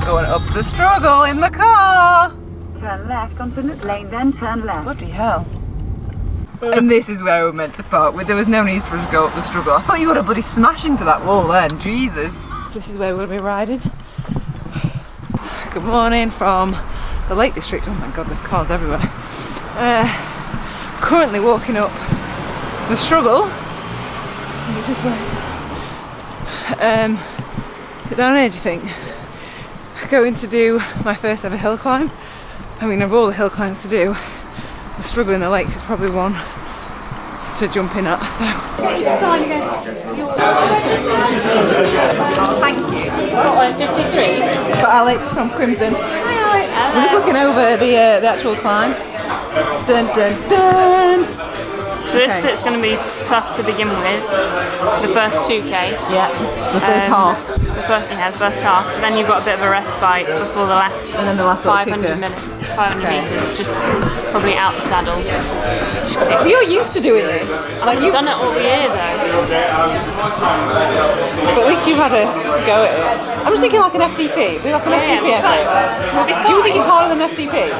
Going up the struggle in the car. Turn left onto the lane, then turn left. Bloody hell. And this is where we were meant to park. There was no need for us to go up the struggle. I thought you would have bloody smashed into that wall then, Jesus. So this is where we're going to be riding. Good morning from the Lake District. Oh my god, there's cars everywhere. Currently walking up the struggle. Down here, do you think? Going to do my first ever hill climb. I mean, of all the hill climbs to do, the struggle in the lakes is probably one to jump in at. So. Oh, thank you. 53. For Alex from Crimson. Hi Alex. We're just looking over the actual climb. Dun dun dun. So this bit's going to be tough to begin with. The first 2k. Yeah. The first half. The first half. Then you've got a bit of a respite before the last. And then the last 500 meters, just probably out the saddle. You're used to doing this. Like you've done it all year though. But at least you had a go at it. I'm just thinking like an FTP. Be like an FTP effort. Do you think it's harder than FTP?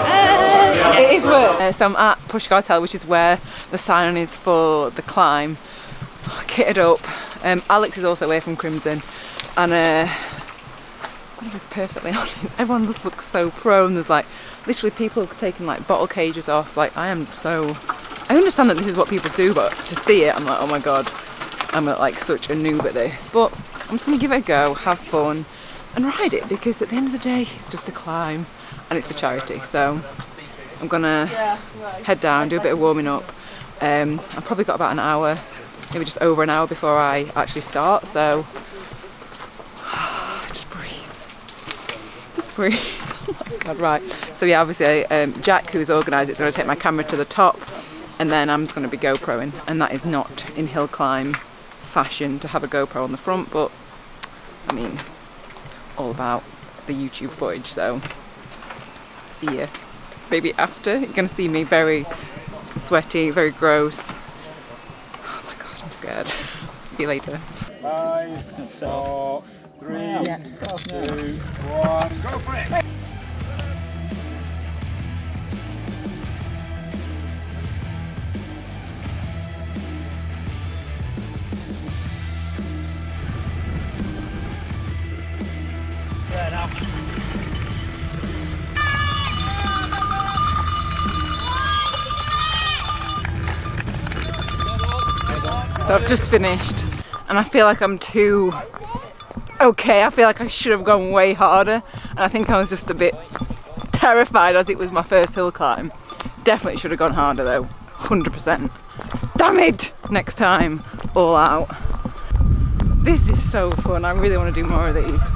Yes. It is work. So I'm at Pushkar Hotel, which is where the sign is for the climb. Kitted up. Alex is also away from Crimson, and I'm gonna be perfectly honest, everyone just looks so prone. There's like literally people taking like bottle cages off. Like I understand that this is what people do, but to see it, I'm like, oh my god, I'm like such a noob at this. But I'm just gonna give it a go, have fun, and ride it, because at the end of the day, it's just a climb, and it's for charity. So I'm gonna head down, do a bit of warming up. I've probably got about an hour, maybe just over an hour before I actually start, so just breathe. Oh my god, right. So yeah, obviously Jack, who's organised it, is going to take my camera to the top, and then I'm just going to be GoProing, and that is not in hill climb fashion to have a GoPro on the front, but I mean, all about the YouTube footage, so see ya. Maybe after, you're going to see me very sweaty, very gross. Oh my god, I'm scared. See you later. 5, 4, 3, 2, 1, go for it! So I've just finished, and I feel like I'm too okay. I feel like I should have gone way harder, and I think I was just a bit terrified as it was my first hill climb. Definitely should have gone harder though, 100%. Damn it! Next time, all out. This is so fun. I really want to do more of these.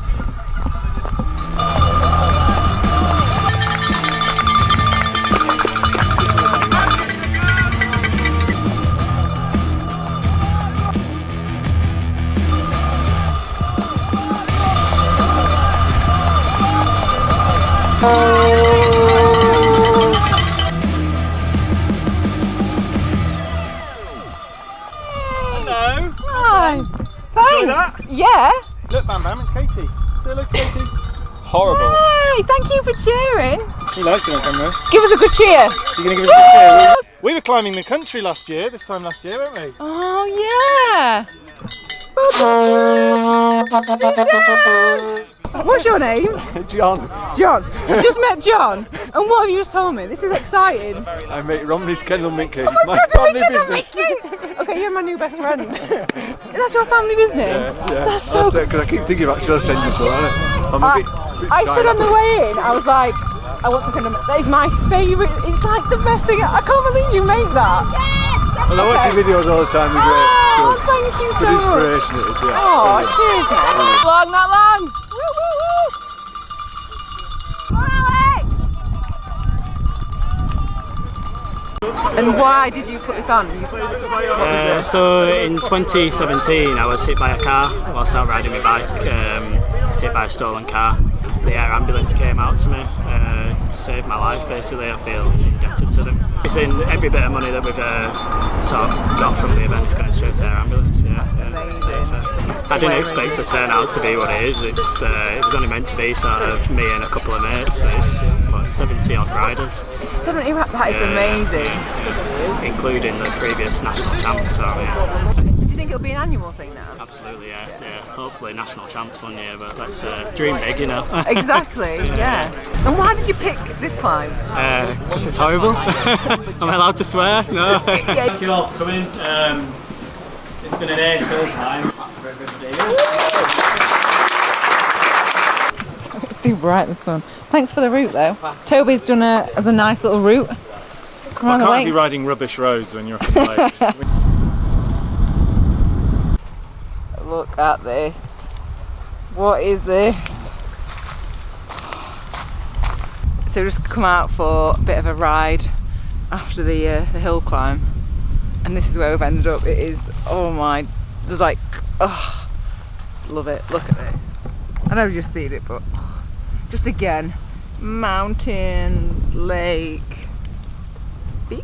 Hello. Hi. Thanks. Enjoy that? Yeah. Look, Bam Bam, it's Katie. Say hello to Katie. Horrible. Hey, thank you for cheering. He likes it on camera. Give us a good cheer. You're going to give us a good cheer? We were climbing the country this time last year, weren't we? Oh yeah. What's your name? John. John. You just met John, and what have you just told me? This is exciting. I met Romney's Kennel Mickey. Oh my God, family Mickey, business. Mickey. Okay, you're my new best friend. That's your family business? Yeah. That's so good. Because I keep thinking about should I send you something. I'm a bit I shy said on about the way in, I was like, I want to kind of, that is my favourite, it's like the best thing, I can't believe you make that. Well, I watch your videos all the time, they're great. Oh, thank you so Good much. inspiration it is, yeah. Oh, cheers, man. Long, not long. Woo, woo, woo. Come on, Alex. And why did you put this on? So in 2017 I was hit by a car whilst out riding my bike, hit by a stolen car. The air ambulance came out to me, saved my life basically. I feel indebted to them. Every bit of money that we've sort of got from the event is going straight to our ambulance. I didn't expect the turnout to be what it is. It was only meant to be sort of me and a couple of mates, but it's what, 70 odd riders. It's 70, that is amazing. Yeah. Including the previous national champs. So, Do you think it'll be an annual thing now? Absolutely, yeah. Hopefully national champs one year, but let's dream big, you know. Exactly, yeah. And why did you pick this climb? Because it's horrible. Am I allowed to swear? No. Thank you all for coming. It's been an ace all time for everybody. It's too bright, the sun. Thanks for the route though. Toby's done as a nice little route around the I can't lakes. be riding rubbish roads when you're up in the lakes. Look at this. What is this? So we've just come out for a bit of a ride after the hill climb, and this is where we've ended up. It is, oh my, there's like, oh, love it. Look at this. I know you've just seen it, but just again, mountain, lake, beach.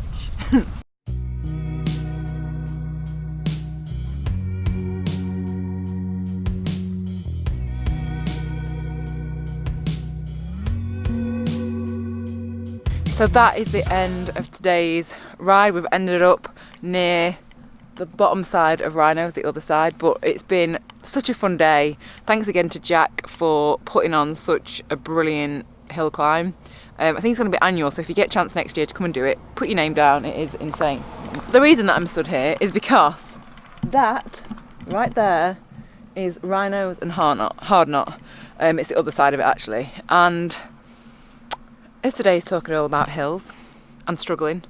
So that is the end of today's ride. We've ended up near the bottom side of Rhinos, the other side, but it's been such a fun day. Thanks again to Jack for putting on such a brilliant hill climb. I think it's going to be annual, so if you get a chance next year to come and do it, put your name down. It is insane. The reason that I'm stood here is because that right there is Rhinos and Hard Knot. It's the other side of it actually, and today's talking all about hills and struggling.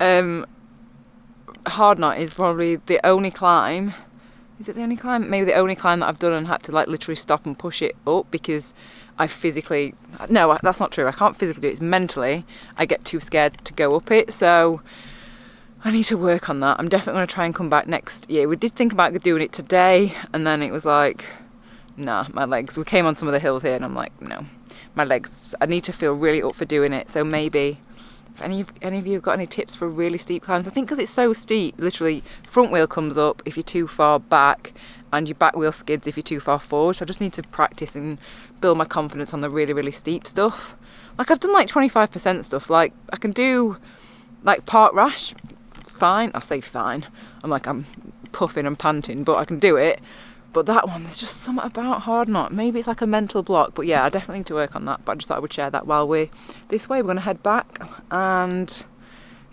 Hard Knot is probably the only climb. Is it the only climb? Maybe the only climb that I've done and had to like literally stop and push it up because I physically... No, that's not true. I can't physically do it. It's mentally. I get too scared to go up it. So I need to work on that. I'm definitely going to try and come back next year. We did think about doing it today, and then it was like, nah, my legs. We came on some of the hills here and I'm like, no, my legs, I need to feel really up for doing it. So maybe if any of you have got any tips for really steep climbs, I think because it's so steep, literally front wheel comes up if you're too far back and your back wheel skids if you're too far forward. So I just need to practice and build my confidence on the really, really steep stuff. Like I've done like 25% stuff. Like I can do like Park Rash, fine. I say fine. I'm puffing and panting, but I can do it. But that one, there's just something about Hard Knot. Maybe it's like a mental block, but yeah, I definitely need to work on that. But I just thought I would share that while we're this way. We're going to head back, and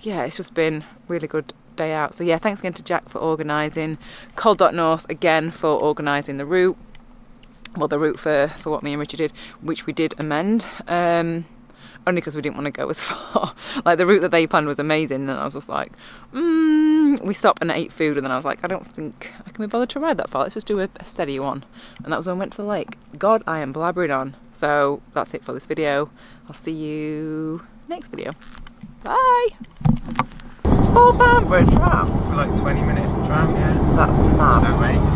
yeah, it's just been a really good day out. So yeah, thanks again to Jack for organising. Cold.North again for organising the route. Well, the route for what me and Richard did, which we did amend. Only because we didn't want to go as far. Like the route that they planned was amazing, and I was just like, we stopped and ate food, and then I was like, I don't think I can be bothered to ride that far. Let's just do a steady one. And that was when we went to the lake. God, I am blabbering on. So that's it for this video. I'll see you next video. Bye. £4 for a tram. For like 20-minute tram, yeah. That's mad. That way.